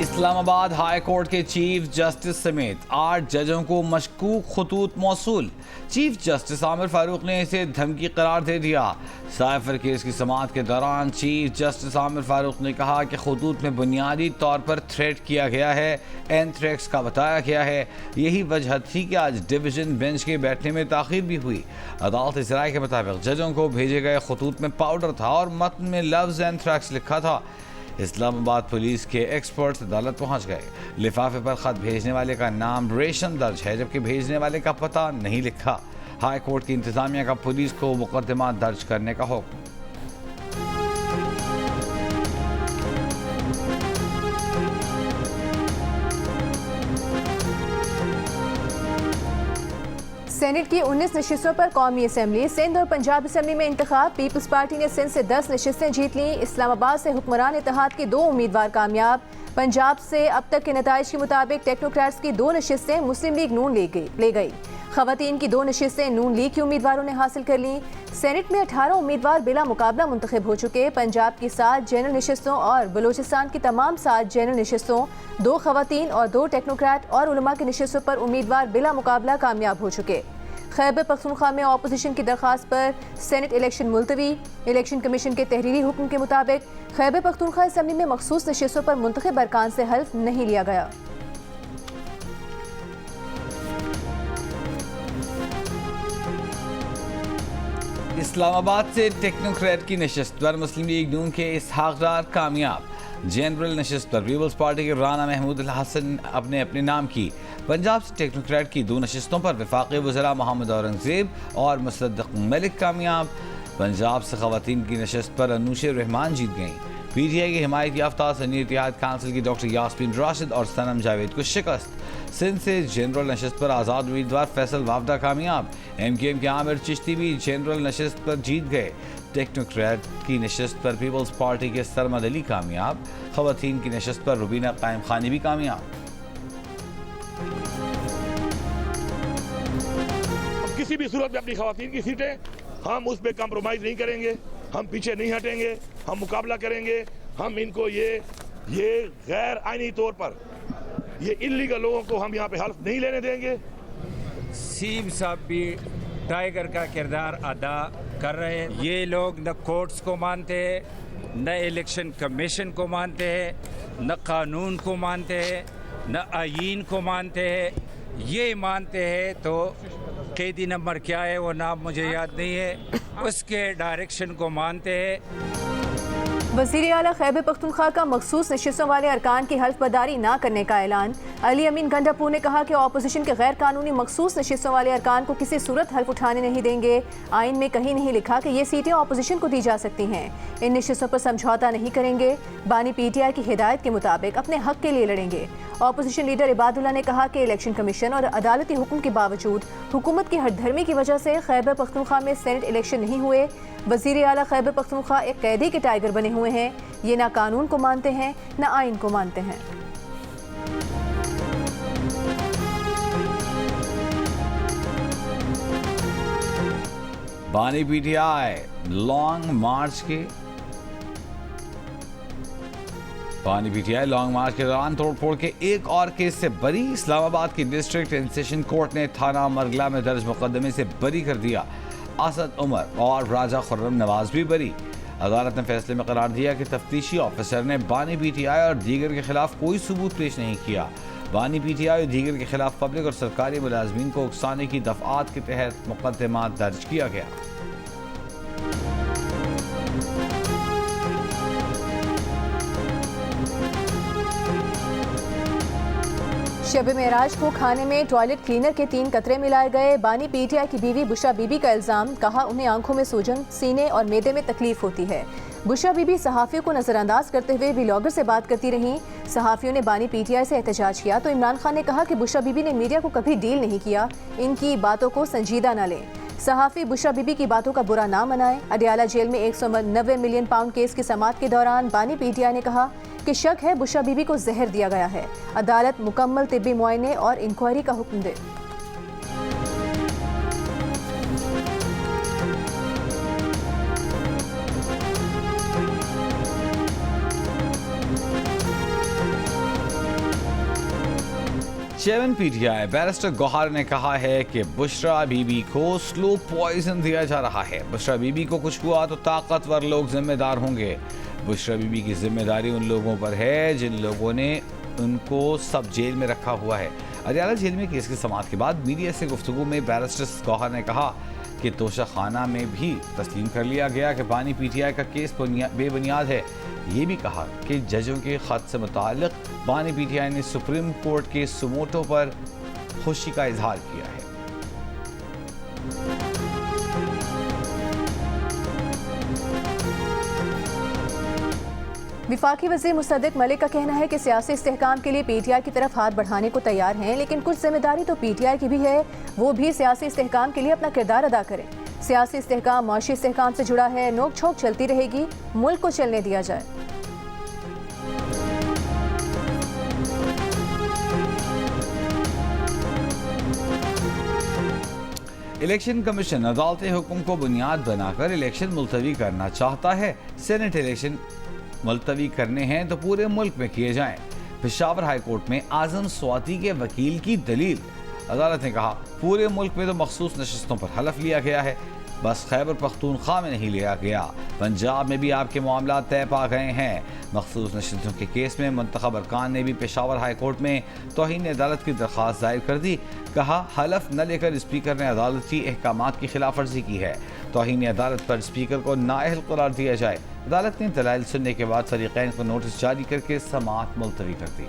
Islamabad high court के chief justice समेत 8 जजों को मशकूक खतूत मौसूल। चीफ जस्टिस आमिर फारूक ने इसे धमकी करार दे दिया। साइफर केस की समाअत के दौरान चीफ जस्टिस आमिर फारूक ने कहा कि खतूत में बुनियादी तौर पर थ्रेट किया गया है, एंथ्रेक्स का बताया गया है। यही वजह थी कि आज डिवीजन बेंच के बैठने में ताखीर भी हुई। अदालत इस राय के मुताबिक जजों को भेजे गए खतूत में पाउडर था और मतन में लफ्ज एंथ्रेक्स लिखा था। इस्लामाबाद पुलिस के एक्सपर्ट्स अदालत पहुंच गए। लिफाफे पर खत भेजने वाले का नाम रेशम दर्ज है, जबकि भेजने वाले का पता नहीं लिखा। हाई कोर्ट की इंतजामिया का पुलिस को मुकदमा दर्ज करने का हुक्म। सेनेट की 19 नशिस्तों पर कौमी असम्बली। सिंध और पंजाब असम्बली में इंतखाब। पीपल्स पार्टी ने सिंध से 10 नशिस्तें जीत लीं। इस्लामाबाद से हुक्मरान इत्तेहाद के 2 उम्मीदवार कामयाब। पंजाब से अब तक के नताइज के मुताबिक टेक्नोक्रेट्स की 2 नशिस्तें मुस्लिम लीग नून ले गई। खवातीन की 2 नशिस्तें नून लीग के उम्मीदवारों ने हासिल कर लीं। सेनेट में 18 उम्मीदवार बिला मुकाबला मुंतखब हो चुके। पंजाब की 7 जनरल नशिस्तों और बलोचिस्तान की तमाम 7 जनरल नशिस्तों, 2 खवातीन और 2 टेक्नोक्रेट और उलमा की नशिस्तों पर उम्मीदवार बिला मुकाबला कामयाब हो चुके। खैबर पख्तूनख्वा में अपोजिशन की दरख्वास्त पर सेनेट इलेक्शन मुलतवी। इलेक्शन कमीशन के तहरीरी हुक्म के मुताबिक खैबर पख्तूनख्वा असम्बली में मखसूस नशिस्तों पर मुंतखब अरकान से हल्फ नहीं लिया गया। इस्लामाबाद से टेक्नोक्रेट की नशिस्त पर मुस्लिम लीग नून के इसहाक डार कामयाब। जनरल नशिस्त पर पीपल्स पार्टी के राना महमूद हसन अपने नाम की। पंजाब से टेक्नोक्रेट की 2 नशिस्तों पर वफाकी वज़रा मोहम्मद औरंगजेब और मुसद्दक मलिक कामयाब। पंजाब से खवातीन की नशिस्त पर अनूशे रहमान जीत गईं। पीटीआई की हिमायत याफ्ता सनी इत्तेहाद काउंसिल की डॉक्टर यास्मीन राशिद और सनम जावेद को शिकस्त। सिंध से जनरल नशिस्त पर आज़ाद उम्मीदवार फैसल वावदा कामयाब। एमकेएम के आमिर चिश्ती भी जनरल नशिस्त पर जीत गए। टेक्नोक्रेट की नशिस्त पर पीपल्स पार्टी के सरमद अली कामयाब। खवातीन की नशिस्त पर रुबीना कायम खानी भी कामयाब। किसी भी सूरत में अपनी खवातीन की सीटें हम उस पर कॉम्प्रोमाइज़ नहीं करेंगे, हम पीछे नहीं हटेंगे, हम मुकाबला करेंगे। हम इनको ये गैर आईनी तौर पर ये इल्लीगल लोगों को हम यहाँ पे हल्फ नहीं लेने देंगे। सीम साहब भी टाइगर का किरदार अदा कर रहे हैं। ये लोग न कोर्ट्स को मानते हैं, न इलेक्शन कमीशन को मानते हैं, न कानून को मानते हैं, न आईन को मानते हैं। ये मानते हैं तो कैदी नंबर क्या है वो नाम मुझे याद नहीं है, उसके डायरेक्शन को मानते हैं। वज़ीर आला खैबर पख्तूनख्वा का मखसूस नशिस्तों वाले अरकान की हल्फबर्दारी न करने का ऐलान। अली अमीन गंडापुर ने कहा कि अपोजिशन के गैर कानूनी मखसूस नशिस्तों वाले अरकान को किसी सूरत हल्फ उठाने नहीं देंगे। आइन में कहीं नहीं लिखा कि ये सीटें अपोजिशन को दी जा सकती हैं। इन नशिस्तों पर समझौता नहीं करेंगे। बानी पीटीआई की हिदायत के मुताबिक अपने हक के लिए लड़ेंगे। अपोजिशन लीडर इबादुल्ला ने कहा कि इलेक्शन कमीशन और अदालती हुक्म के बावजूद हुकूमत की हठधर्मी की वजह से खैबर पख्तूनख्वा में सेनेट इलेक्शन नहीं हुए। वज़ीर आला खैबर पख्तूनख्वा एक कैदी के टाइगर बने हुए हैं। ये ना कानून को मानते हैं, ना आइन को मानते हैं। बानी पीटीआई लॉन्ग मार्च के दौरान तोड़फोड़ के एक और केस से बरी। इस्लामाबाद की डिस्ट्रिक्ट एंड सेशन कोर्ट ने थाना मरगला में दर्ज मुकदमे से बरी कर दिया। असद उमर और राजा खुर्रम नवाज भी बरी। अदालत ने फैसले में करार दिया कि तफ्तीशी ऑफिसर ने बानी पीटीआई और दीगर के खिलाफ कोई सबूत पेश नहीं किया। बानी पीटीआई और दीगर के खिलाफ पब्लिक और सरकारी मुलाजमीन को उकसाने की दफात के तहत मुकदमा दर्ज किया गया। शब मेराज को खाने में टॉयलेट क्लीनर के 3 कतरे मिलाए गए। बानी पीटीआई की बीवी बुशरा बीबी का इल्जाम, कहा उन्हें आंखों में सूजन, सीने और मैदे में तकलीफ होती है। बुशरा बीबी सहाफियों को नजरअंदाज करते हुए व्लॉगर से बात करती रहीं। सहाफियों ने बानी पीटीआई से एहतजाज किया तो इमरान खान ने कहा कि बुशरा बीबी ने मीडिया को कभी डील नहीं किया, इनकी बातों को संजीदा न लें। सहाफी बुशरा बीबी की बातों का बुरा ना मनाएं। अडियाला जेल में 190 मिलियन पाउंड केस की समाअत के दौरान बानी पीटीआई ने कहा कि शक है बुशरा बीबी को जहर दिया गया है। अदालत मुकम्मल तिब्बी मुआयने और इंक्वायरी का हुक्म दे। चेयरमैन पीटीआई बैरिस्टर गौहर ने कहा है कि बुशरा बीबी को स्लो पॉइजन दिया जा रहा है। बुशरा बीबी को कुछ हुआ तो ताकतवर लोग जिम्मेदार होंगे। बुशरा बीबी की जिम्मेदारी उन लोगों पर है जिन लोगों ने उनको सब जेल में रखा हुआ है। अडयाला जेल में केस की समाअत के बाद मीडिया से गुफ्तगू में बैरिस्टर गौहर ने कहा कि तोशाखाना में भी तस्लीम कर लिया गया कि बानी पीटीआई का केस बेबुनियाद है। ये भी कहा कि जजों के खत से मुताल्लिक बानी पीटीआई ने सुप्रीम कोर्ट के सुमोटो पर खुशी का इजहार किया है। विफाकी वज़ीर मुसद्दिक मलिक का कहना है कि सियासी इस्तेहकाम के लिए पीटीआई की तरफ हाथ बढ़ाने को तैयार हैं, लेकिन कुछ जिम्मेदारी तो पीटीआई की भी है, वो भी सियासी इस्तेहकाम के लिए अपना किरदार अदा करें। सियासी इस्तेहकाम माशी इस्तेहकाम से जुड़ा है, नोक झोंक चलती रहेगी, मुल्क को चलने दिया जाए। इलेक्शन कमीशन अदालती हुक्म को बुनियाद बनाकर इलेक्शन मुलतवी करना चाहता है। सेनेट इलेक्शन मुलतवी करने हैं तो पूरे मुल्क में किए जाएं। पेशावर हाई कोर्ट में आजम स्वाति के वकील की दलील। अदालत ने कहा पूरे मुल्क में तो मखसूस नशिस्तों पर हलफ लिया गया है, बस खैबर पख्तूनख्वा में नहीं लिया गया। पंजाब में भी आपके मामला तय पा गए हैं। मखसूस नशिस्तों के केस में मुंतखब अरकान ने भी पेशावर हाई कोर्ट में तौहीन अदालत की दरख्वास्त दायर कर दी। कहा हलफ न लेकर स्पीकर ने अदालती अहकामात की खिलाफ वर्जी की है। तौहीन अदालत पर स्पीकर को नाअहल करार दिया जाए। अदालत ने दलाइल सुनने के बाद फरीकैन को नोटिस जारी करके समाअत मुलतवी कर दी।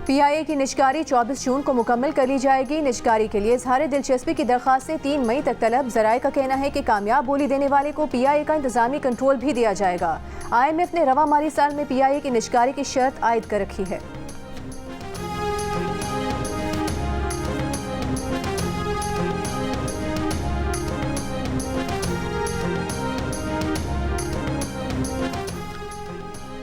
पीआईए की निजकारी 24 जून को मुकम्मल कर ली जाएगी। निजकारी के लिए इजहार दिलचस्पी की दरखास्तें 3 मई तक तलब। ज़राए का कहना है कि कामयाब बोली देने वाले को पीआईए का इंतजामी कंट्रोल भी दिया जाएगा। IMF ने रवा माली साल में पीआईए की निजकारी की शर्त आयद कर रखी है।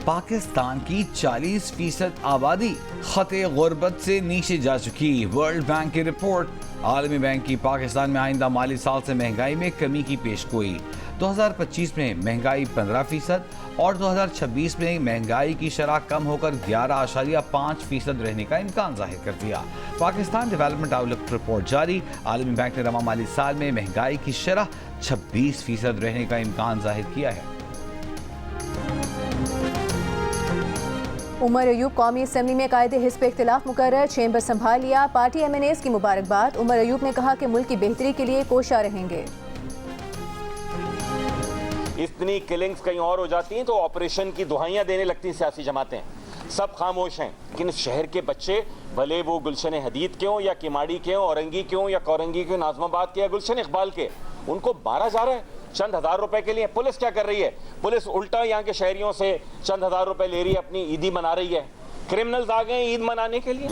पाकिस्तान की 40% आबादी खते गुर्बत से नीचे जा चुकी। वर्ल्ड बैंक की रिपोर्ट। आलमी बैंक की पाकिस्तान में आइंदा माली साल से महंगाई में कमी की पेशगोई। 2025 में महंगाई 15% और 2026 में महंगाई की शरह कम होकर 11.5% रहने का इम्कान जाहिर कर दिया। पाकिस्तान डेवलपमेंट आउटलुक रिपोर्ट जारी। आलमी बैंक ने रवा माली साल में महंगाई की शरह 26% रहने का इम्कान जाहिर किया है। उमर अयूब कौमी असम्बली में कायदे हिस्ब इख्तिलाफ मुकर्रर। चेंबर संभाल लिया। पार्टी MNAs की मुबारकबाद। उमर अयूब ने कहा कि मुल्क की बेहतरी के लिए कोशा रहेंगे। इतनी किलिंग्स कहीं और हो जाती हैं तो ऑपरेशन की दुहाइयां देने लगती हैं सियासी जमातें। सब खामोश हैं, लेकिन शहर के बच्चे भले वो गुलशन हदीद के हों या किमाड़ी के हों, औरंगी के हों या कौरंगी के, नाजमाबाद के या गुलशन इकबाल के, उनको मारा जा रहा है चंद हजार रुपए के लिए। पुलिस क्या कर रही है? पुलिस उल्टा यहाँ के शहरियों से चंद हजार रुपए ले रही है, अपनी ईदी मना रही है। क्रिमिनल्स आ गए ईद मनाने के लिए।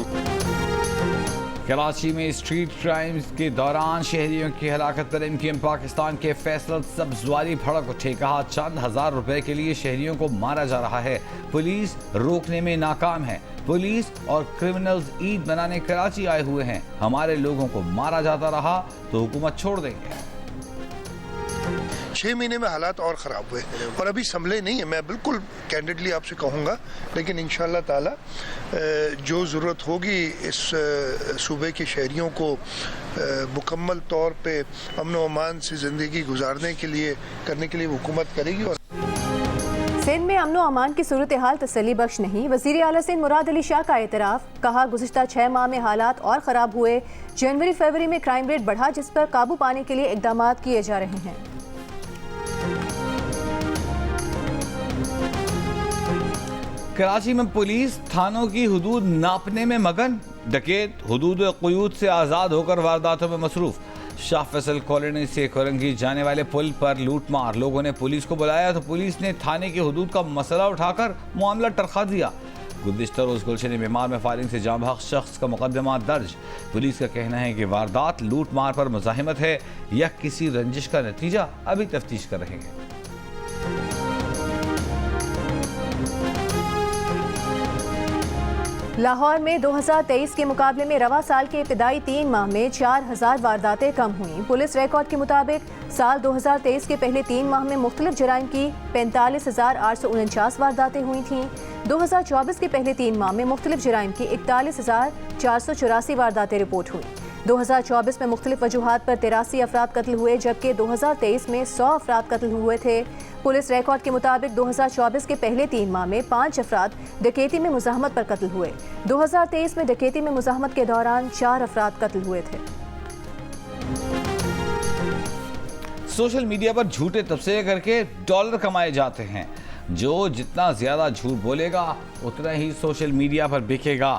कराची में स्ट्रीट क्राइम्स के दौरान शहरियों की हलाकत पर MQM पाकिस्तान के फैसला सब्जवारी भड़क उठे। कहा चंद हजार रुपए के लिए शहरियों को मारा जा रहा है, पुलिस रोकने में नाकाम है। पुलिस और क्रिमिनल्स ईद मनाने कराची आए हुए हैं। हमारे लोगों को मारा जाता रहा तो हुकूमत छोड़ देंगे। 6 महीने में हालात और ख़राब हुए और अभी संभले नहीं है। मैं बिल्कुल कैंडिडली आपसे कहूँगा, लेकिन इंशाअल्लाह ताला जो ज़रूरत होगी इस सूबे के शहरियों को मुकम्मल तौर पे अमन व अमान से ज़िंदगी गुजारने के लिए करने के लिए हुकूमत करेगी। और सिंध में अमन व अमान की सूरत हाल तसल्ली बख्श नहीं। वज़ीर आला सिंध मुराद अली शाह का एतराफ़। कहा गुज़िश्ता 6 माह में हालात और ख़राब हुए। जनवरी फरवरी में क्राइम रेट बढ़ा, जिस पर काबू पाने के लिए इक़दाम किए जा रहे हैं। कराची में पुलिस थानों की हुदूद नापने में मगन। डकैत हुदूद क़ुयूद से आज़ाद होकर वारदातों में मसरूफ। शाह फैसल कॉलोनी से कोरंगी जाने वाले पुल पर लूटमार। लोगों ने पुलिस को बुलाया तो पुलिस ने थाने की हुदूद का मसला उठाकर मामला टरखा दिया। गुज़िश्ता रोज़ गुलशन बीमार में फायरिंग से जाँ बहक शख्स का मुकदमा दर्ज। पुलिस का कहना है कि वारदात लूटमार पर मुज़ाहिमत है या किसी रंजिश का नतीजा, अभी तफ्तीश कर रहे हैं। लाहौर में 2023 के मुकाबले में रवा साल के इब्तिदाई 3 माह में 4000 वारदातें कम हुई। पुलिस रिकॉर्ड के मुताबिक साल 2023 के पहले 3 माह में मुख्तलिफ जराइम की 45,849 वारदातें हुई थीं। 2024 के पहले 3 माह में मुख्तलिफ जराइम की 41,484 वारदातें रिपोर्ट हुई। 2024 में मुख्तलिफ वजूहात पर 83 अफराद कत्ल हुए, जबकि 2023 में 100 अफराद कत्ल हुए थे। पुलिस रिकॉर्ड के मुताबिक 2024 के पहले 3 माह में 5 अफराद डकैती में मुज़ाहमत पर कत्ल हुए। 2023 में डकैती में मुज़ाहमत के दौरान 4 अफराद कत्ल हुए थे। सोशल मीडिया पर झूठे तबसरे करके डॉलर कमाए जाते हैं। जो जितना ज्यादा झूठ बोलेगा उतना ही सोशल मीडिया पर बिकेगा।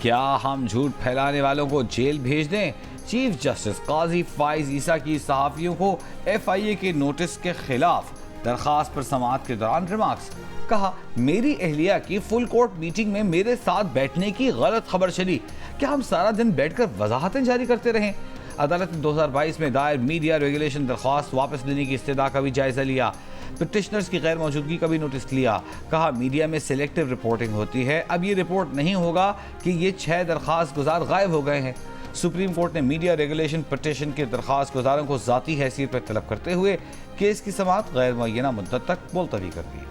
क्या हम झूठ फैलाने वालों को जेल भेज दें? चीफ जस्टिस काजी फाइज ईसा की सहाफ़ियों को FIA के नोटिस के खिलाफ दरखास्त पर समाअत के दौरान रिमार्क्स। कहा, मेरी अहलिया की फुल कोर्ट मीटिंग में मेरे साथ बैठने की गलत खबर चली। क्या हम सारा दिन बैठकर वजाहतें जारी करते रहें? अदालत ने 2022 में दायर मीडिया रेगुलेशन दरख्वास्त वापस लेने की इस्तदा का भी जायजा लिया। पिटिशनर्स की गैर मौजूदगी का भी नोटिस लिया। कहा, मीडिया में सिलेक्टिव रिपोर्टिंग होती है। अब ये रिपोर्ट नहीं होगा कि ये 6 दरख्वास्त गुजार गायब हो गए हैं। सुप्रीम कोर्ट ने मीडिया रेगुलेशन पिटिशन के दरख्वास्त गुजारों को ज़ाती हैसियत पर तलब करते हुए केस की समाअत गैर मुअय्यना मुद्दत तक मुलतवी कर दी।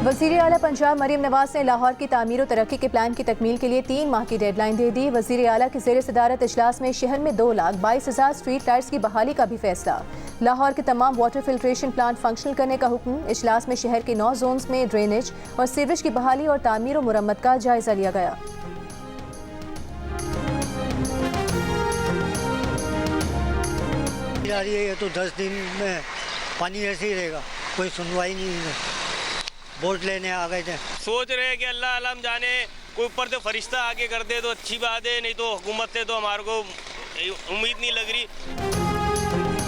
वज़ीर आला पंजाब मरीम नवाज ने लाहौर की तामीर और तरक्की के प्लान की तकमील के लिए 3 माह की डेडलाइन दे दी। वज़ीर आला की ज़ेर सदारत इजलास में शहर में 2,22,000 स्ट्रीट लाइट्स की बहाली का भी फैसला। लाहौर के तमाम वाटर फिल्ट्रेशन प्लांट फंक्शनल करने का हुक्म। इजलास में शहर के 9 जोन्स में ड्रेनेज और सीवरेज की बहाली और तामीर और मुरम्मत का जायजा लिया गया। ये तो 10 दिन में पानी ऐसे ही रहेगा, कोई सुनवाई नहीं है। वोट लेने आ गए थे, सोच रहे हैं कि अल्लाह आलम जाने, कोई ऊपर से फरिश्ता आगे कर दे तो अच्छी बात है, नहीं तो हुकूमत से तो हमारे को उम्मीद नहीं लग रही।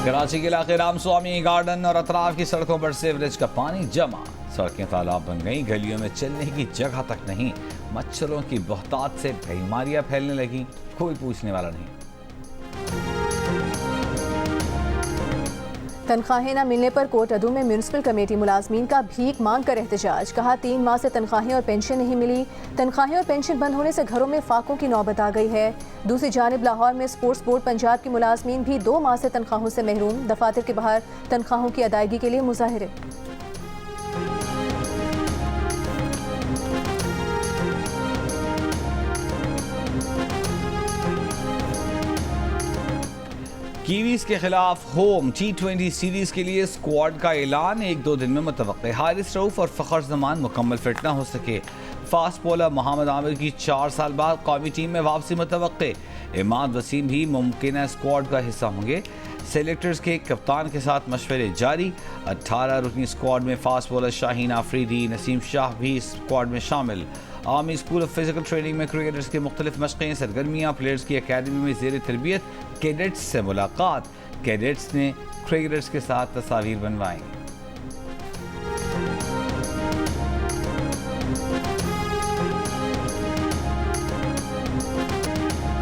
कराची के इलाके रामस्वामी गार्डन और अतराफ की सड़कों पर सीवरेज का पानी जमा। सड़कें तालाब बन गई, गलियों में चलने की जगह तक नहीं। मच्छरों की बहुतात से बीमारियां फैलने लगी, कोई पूछने वाला नहीं। तनख्वाहें न मिलने पर कोट अदू में म्यूनिसिपल कमेटी मुलाजमीन का भीख मांग कर एहतजाज। कहा, 3 माह से तनख्वाहें और पेंशन नहीं मिली। तनख्वाहें और पेंशन बंद होने से घरों में फाकों की नौबत आ गई है। दूसरी जानिब लाहौर में स्पोर्ट्स बोर्ड पंजाब की मुलाजमीन भी 2 माह से तनख्वाहों से महरूम। दफातर के बाहर तनख्वाहों की अदायगी के लिए मुजाहिरे। कीवीज के खिलाफ होम T20 सीरीज के लिए स्क्वाड का ऐलान 1-2 दिन में मुतवक्के। हारिस रऊफ और फ़खर जमान मुकम्मल फिट ना हो सके। फास्ट बॉलर मोहम्मद आमिर की 4 साल बाद कौमी टीम में वापसी मुतवक्के। इमाद वसीम भी मुमकिन स्क्वाड का हिस्सा होंगे। सेलेक्टर्स के कप्तान के साथ मशवरे जारी। 18 रुकनी स्क्वाड में फास्ट बॉलर शाहीन आफरीदी, नसीम शाह भी स्क्वाड में शामिल। Army school of physical training में क्रिकेटर्स के मुख्तलिफ मशक़ें सरगर्मियाँ। प्लेयर्स की अकेडमी में ज़ेर तरबियत कैडेट्स से मुलाकात। कैडेट्स ने क्रिकेटर्स के साथ तस्वीर बनवाई।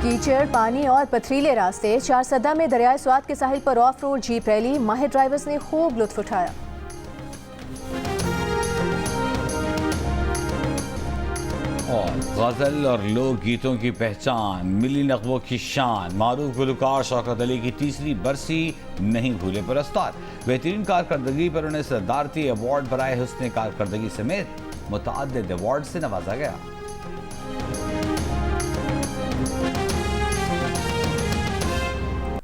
कीचड़, पानी और पथरीले रास्ते। 4 सदा में दरियाए स्वात के साहिल पर ऑफ रोड जीप रैली। माहिर ड्राइवर्स ने खूब लुत्फ उठाया। और गज़ल और लोक गीतों की पहचान, मिली नगमों की शान। मारूफ गुलकार शौकत अली की 3री बरसी नहीं भूले पुरस्कार। बेहतरीन कारकर्दगी पर उन्हें सदारती अवार्ड बराए हुस्न कारकर्दगी समेत मुतअद्दिद अवार्ड से नवाजा गया।